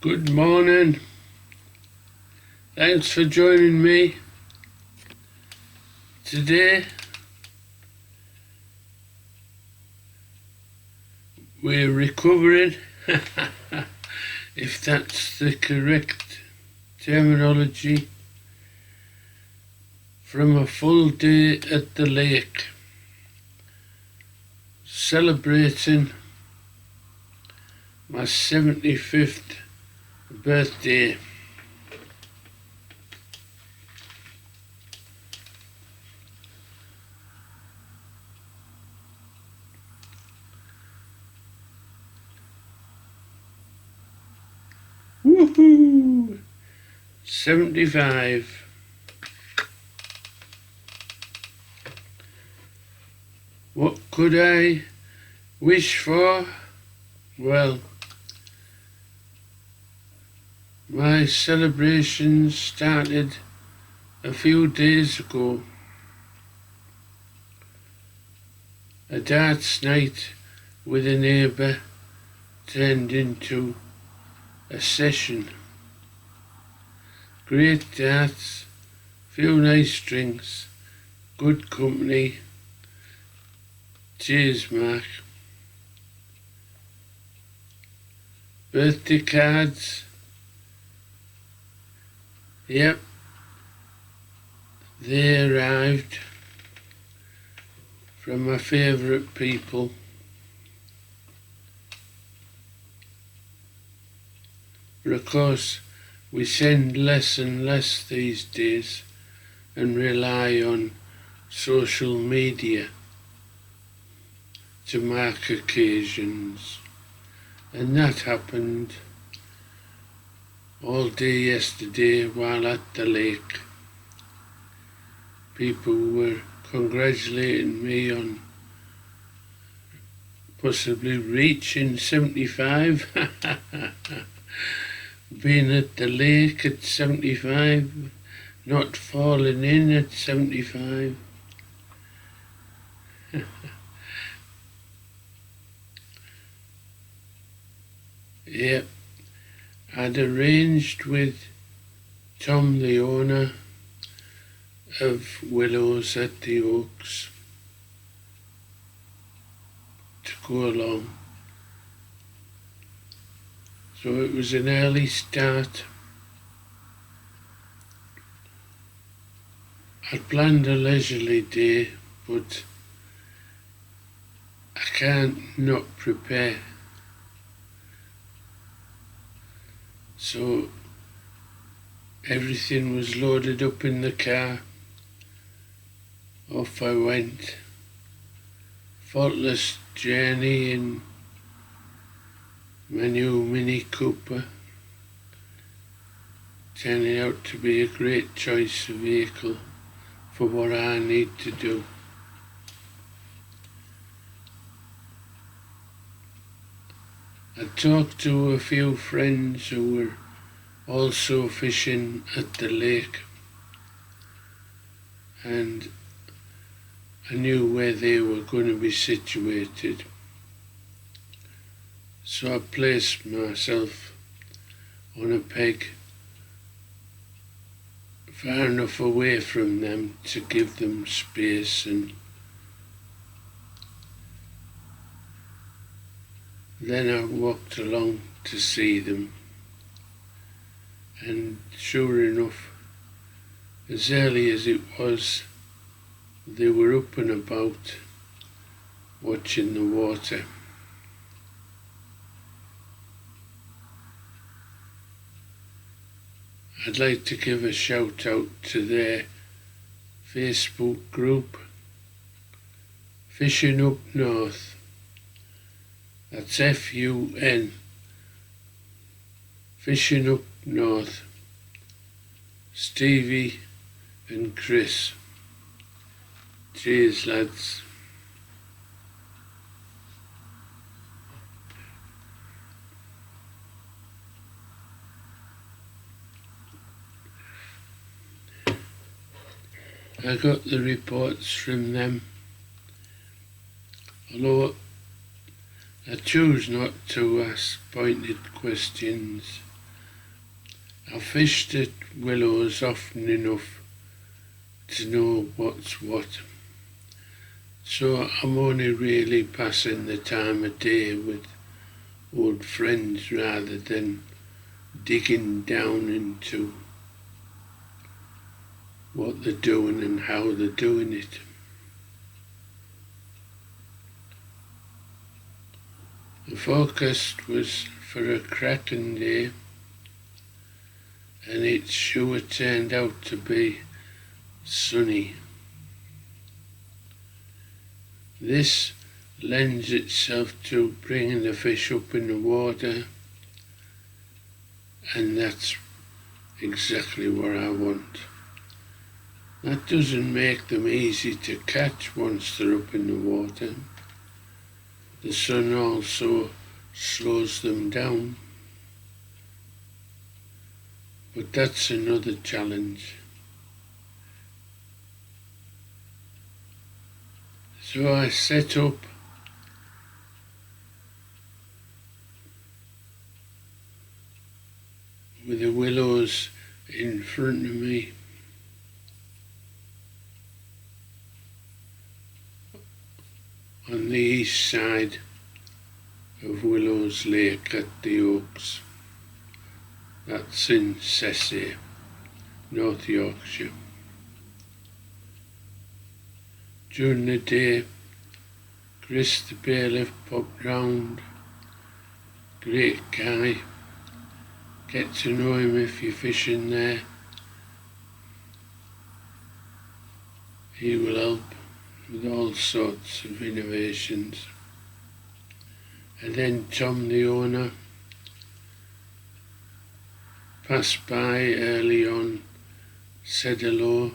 Good morning. Thanks for joining me. Today we're recovering, if that's the correct terminology, from a full day at the lake, celebrating my 75th birthday. Woohoo! 75. What could I wish for? Well, my celebrations started a few days ago. A darts night with a neighbour turned into a session. Great darts, few nice drinks, good company. Cheers, Mark. Birthday cards. Yep, they arrived from my favourite people. But of course, we send less and less these days and rely on social media to mark occasions. And that happened all day yesterday while at the lake. People were congratulating me on possibly reaching 75. Being at the lake at 75, not falling in at 75. Yep, I'd arranged with Tom, the owner of Willows at the Oaks, to go along. So it was an early start. I'd planned a leisurely day, but I can't not prepare. So everything was loaded up in the car. Off I went. Faultless journey in my new Mini Cooper, turning out to be a great choice of vehicle for what I need to do. I talked to a few friends who were also fishing at the lake, and I knew where they were going to be situated. So I placed myself on a peg far enough away from them to give them space, and then I walked along to see them, and sure enough, as early as it was, they were up and about watching the water. I'd like to give a shout out to their Facebook group, Fishing Up North. That's F-U-N, Fishing Up North. Stevie and Chris. Cheers, lads. I got the reports from them, although I choose not to ask pointed questions I fished at Willows often enough to know what's what. So I'm only really passing the time of day with old friends rather than digging down into what they're doing and how they're doing it. The forecast was for a cracking day, and it sure turned out to be sunny. This lends itself to bringing the fish up in the water, and that's exactly what I want. That doesn't make them easy to catch once they're up in the water. The sun also slows them down, but that's another challenge. So I set up with the willows in front of me, on the east side of Willows Lake at the Oaks. That's in Sessay, North Yorkshire. During the day, Chris the bailiff popped round. Great guy. Get to know him if you're fishing there. He will help with all sorts of innovations. And then Tom, the owner, passed by early on, said hello,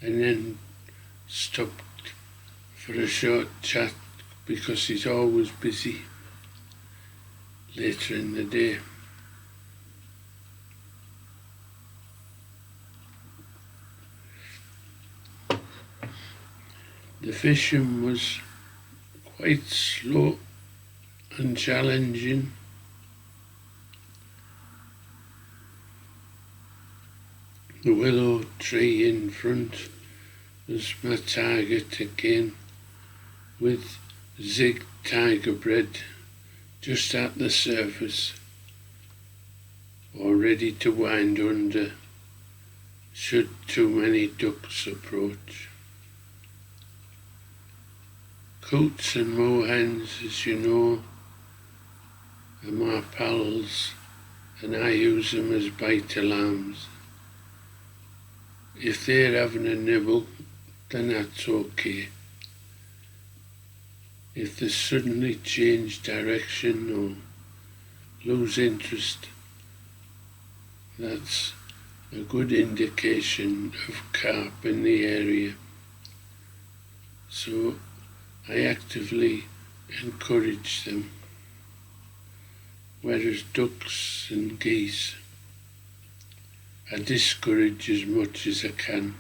and then stopped for a short chat because he's always busy later in the day. The fishing was quite slow and challenging. The willow tree in front was my target again, with zig tiger bread just at the surface, or ready to wind under should too many ducks approach. Coots and moorhens, as you know, are my pals, and I use them as bite alarms. If they're having a nibble, then that's okay. If they suddenly change direction or lose interest, that's a good indication of carp in the area. So I actively encourage them, whereas ducks and geese I discourage as much as I can.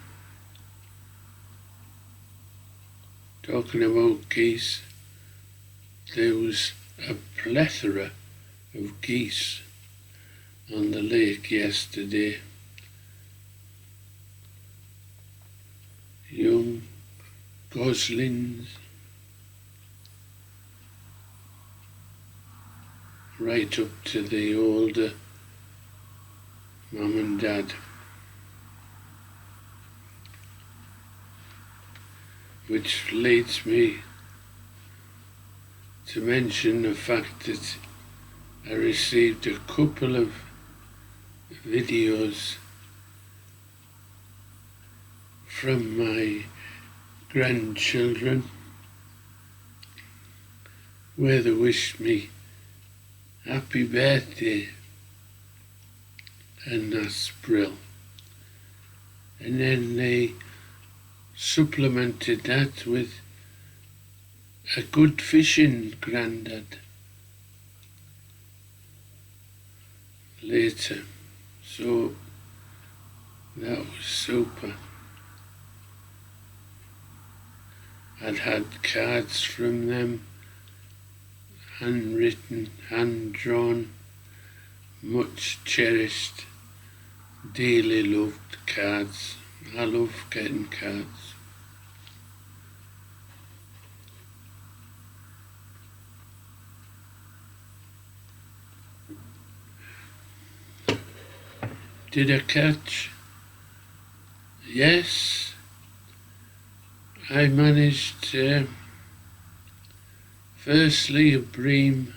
Talking about geese, there was a plethora of geese on the lake yesterday. Young goslings, right up to the older Mum and Dad. Which leads me to mention the fact that I received a couple of videos from my grandchildren where they wished me happy birthday, and that's brill. And then they supplemented that with a good fishing grandad later. So that was super. I'd had cards from them, handwritten, hand-drawn, much cherished, dearly loved cards. I love getting cards. Did I catch? Yes, I managed firstly a bream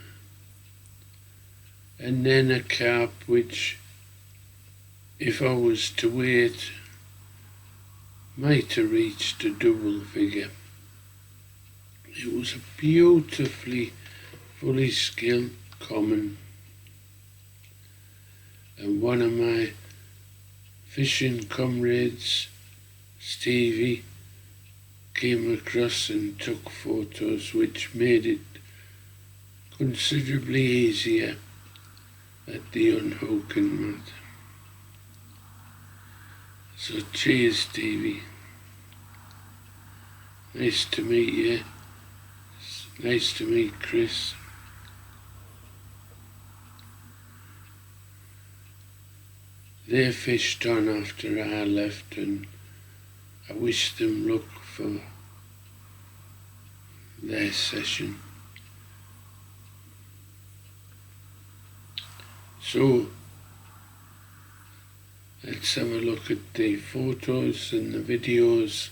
and then a carp, which if I was to wait might have reached a double figure. It was a beautifully fully skilled common, and one of my fishing comrades, Stevie, came across and took photos, which made it considerably easier at the unhooking mat. So cheers, Stevie. Nice to meet you. Nice to meet Chris. They fished on after I left, and I wish them luck for their session. So let's have a look at the photos and the videos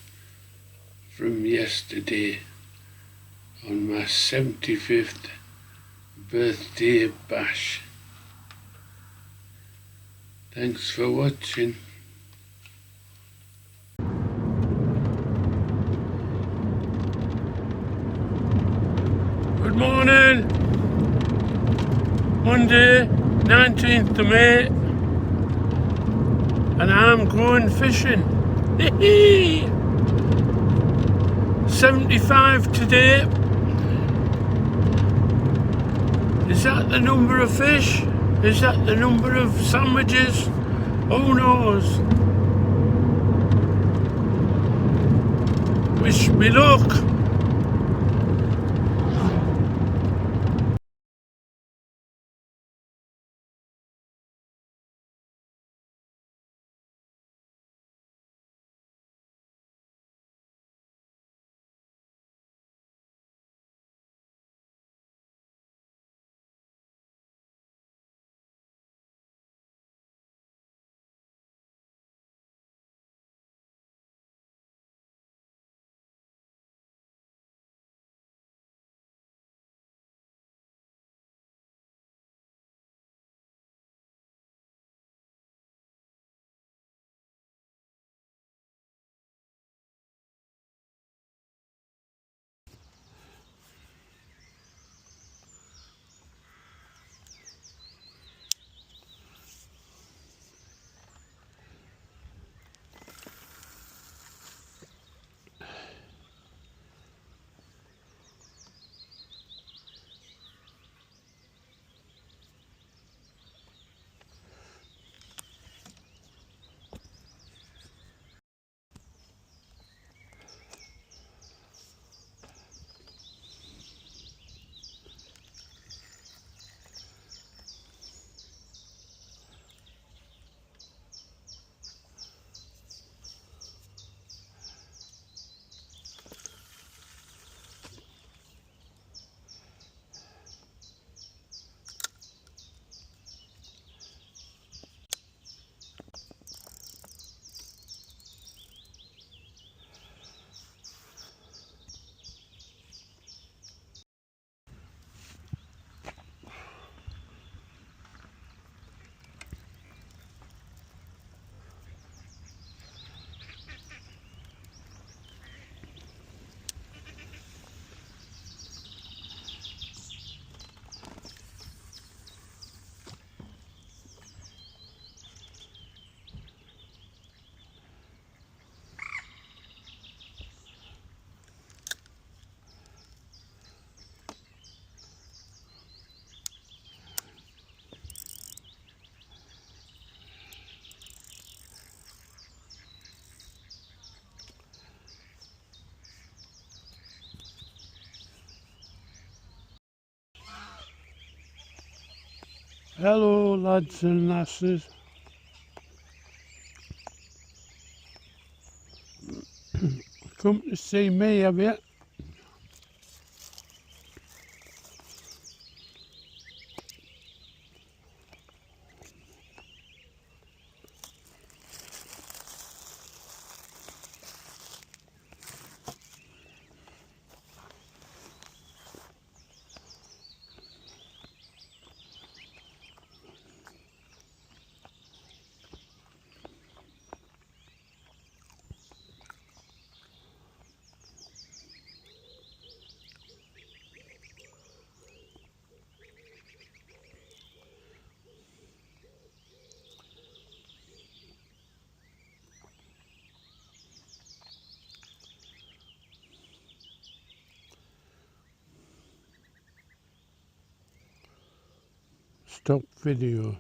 from yesterday on my 75th birthday bash. Thanks for watching. Good morning. Monday, 19th of May, and I'm going fishing. 75 today. Is that the number of fish? Is that the number of sandwiches? Who knows? Wish me luck. Hello lads and lasses. Come to see me, have you? Stop video.